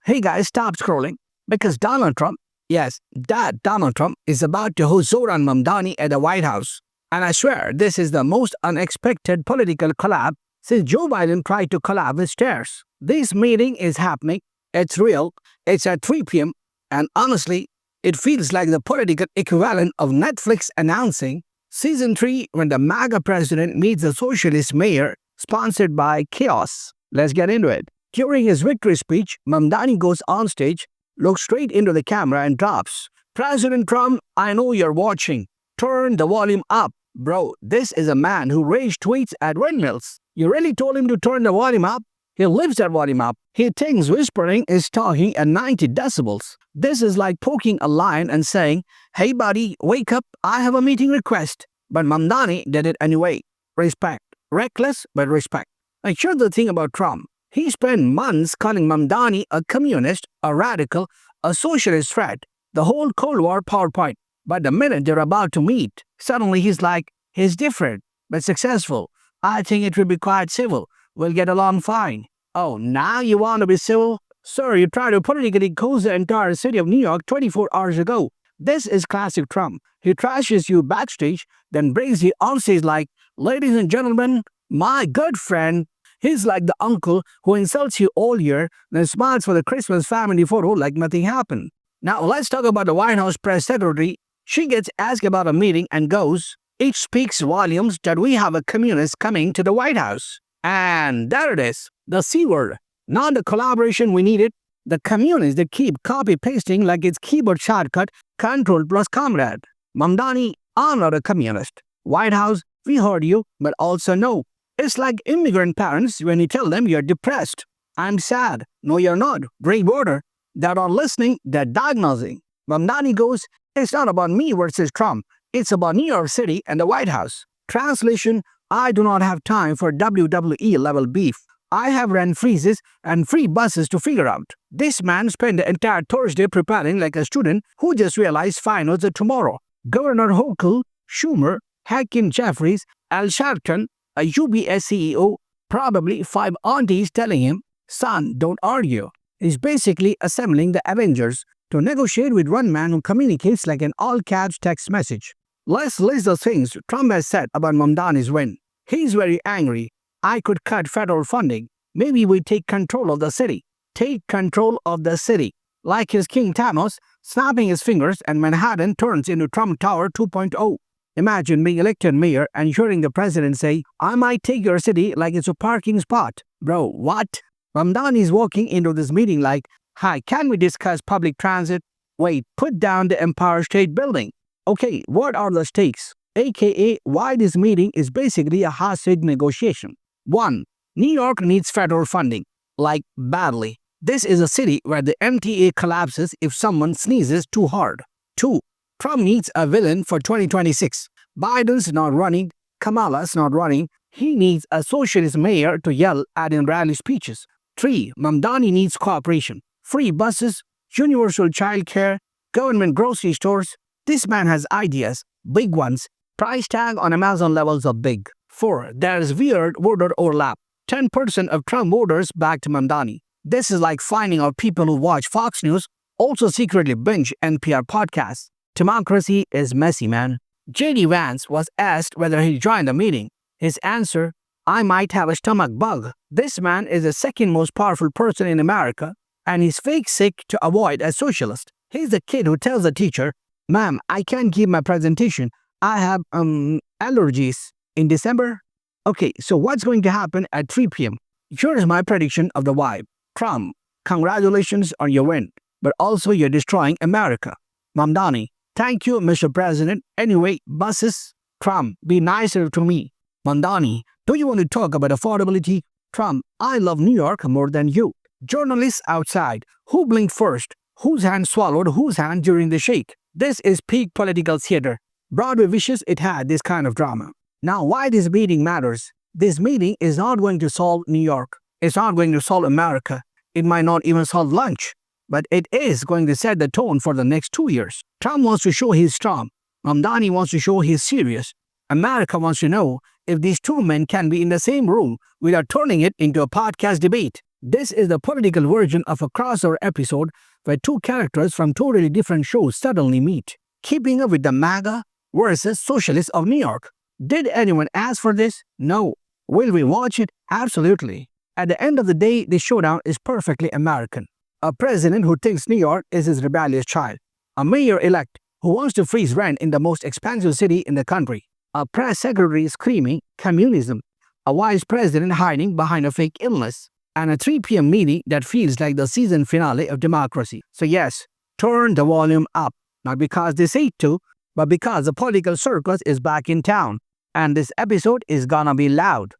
Hey guys, stop scrolling. Because Donald Trump, yes, that Donald Trump is about to host Zohran Mamdani at the White House. And I swear, this is the most unexpected political collab since Joe Biden tried to collab with stairs. This meeting is happening. It's real. It's at 3 p.m. And honestly, it feels like the political equivalent of Netflix announcing Season 3 when the MAGA president meets the socialist mayor, sponsored by Chaos. Let's get into it. During his victory speech, Mamdani goes on stage, looks straight into the camera and drops, "President Trump, I know you're watching. Turn the volume up." Bro, this is a man who rage tweets at windmills. You really told him to turn the volume up? He lives that volume up. He thinks whispering is talking at 90 decibels. This is like poking a lion and saying, "Hey buddy, wake up, I have a meeting request." But Mamdani did it anyway. Respect. Reckless, but respect. And here's the thing about Trump. He spent months calling Mamdani a communist, a radical, a socialist threat, the whole Cold War PowerPoint. But the minute they're about to meet, suddenly he's like, he's different, but successful. I think it will be quite civil. We'll get along fine. Oh, now you want to be civil? Sir, you tried to politically close the entire city of New York 24 hours ago. This is classic Trump. He trashes you backstage, then brings you on stage like, "Ladies and gentlemen, my good friend." He's like the uncle who insults you all year, then smiles for the Christmas family photo like nothing happened. Now let's talk about the White House press secretary. She gets asked about a meeting and goes, "It speaks volumes that we have a communist coming to the White House." And there it is, the C word. Not the collaboration we needed, the communists that keep copy-pasting like it's keyboard shortcut, Control plus Comrade. Mamdani, I'm not a communist. White House, we heard you, but also no. It's like immigrant parents when you tell them you're depressed. "I'm sad." "No, you're not." Drink water. They're not listening, they're diagnosing. Mamdani goes, "It's not about me versus Trump. It's about New York City and the White House." Translation, I do not have time for WWE level beef. I have rent freezes and free buses to figure out. This man spent the entire Thursday preparing like a student who just realized finals are tomorrow. Governor Hochul, Schumer, Hakeem Jeffries, Al Sharpton, a UBS CEO, probably 5 aunties telling him, "Son, don't argue." He's basically assembling the Avengers to negotiate with one man who communicates like an all-caps text message. Let's list the things Trump has said about Mamdani's win. He's very angry. "I could cut federal funding. Maybe we take control of the city." Take control of the city. Like his King Thanos, snapping his fingers and Manhattan turns into Trump Tower 2.0. Imagine being elected mayor and hearing the president say, "I might take your city like it's a parking spot." Bro, what? Mamdani is walking into this meeting like, "Hi, can we discuss public transit?" Wait, put down the Empire State Building. Okay, what are the stakes? AKA why this meeting is basically a hostage negotiation. 1. New York needs federal funding. Like, badly. This is a city where the MTA collapses if someone sneezes too hard. 2. Trump needs a villain for 2026. Biden's not running, Kamala's not running. He needs a socialist mayor to yell at in rally speeches. 3. Mamdani needs cooperation. Free buses, universal childcare, government grocery stores. This man has ideas, big ones. Price tag on Amazon levels of big. 4. There's weird voter overlap. 10% of Trump voters backed Mamdani. This is like finding out people who watch Fox News also secretly binge NPR podcasts. Democracy is messy, man. J.D. Vance was asked whether he joined the meeting. His answer, "I might have a stomach bug." This man is the second most powerful person in America, and he's fake sick to avoid a socialist. He's the kid who tells the teacher, "Ma'am, I can't give my presentation. I have allergies in December." Okay, so what's going to happen at 3 p.m.? Here is my prediction of the vibe. Trump, congratulations on your win, but also you're destroying America. Mamdani, thank you, Mr. President. Anyway, buses. Trump, be nicer to me. Mamdani, do you want to talk about affordability? Trump, I love New York more than you. Journalists outside, who blinked first? Whose hand swallowed whose hand during the shake? This is peak political theater. Broadway wishes it had this kind of drama. Now, why this meeting matters? This meeting is not going to solve New York. It's not going to solve America. It might not even solve lunch. But it is going to set the tone for the next 2 years. Trump wants to show he's strong. Mamdani wants to show he's serious. America wants to know if these two men can be in the same room without turning it into a podcast debate. This is the political version of a crossover episode where two characters from totally different shows suddenly meet, keeping up with the MAGA versus Socialists of New York. Did anyone ask for this? No. Will we watch it? Absolutely. At the end of the day, the showdown is perfectly American. A president who thinks New York is his rebellious child. A mayor-elect who wants to freeze rent in the most expensive city in the country. A press secretary screaming communism. A vice president hiding behind a fake illness. And a 3 p.m. meeting that feels like the season finale of democracy. So yes, turn the volume up. Not because they say to, but because the political circus is back in town. And this episode is gonna be loud.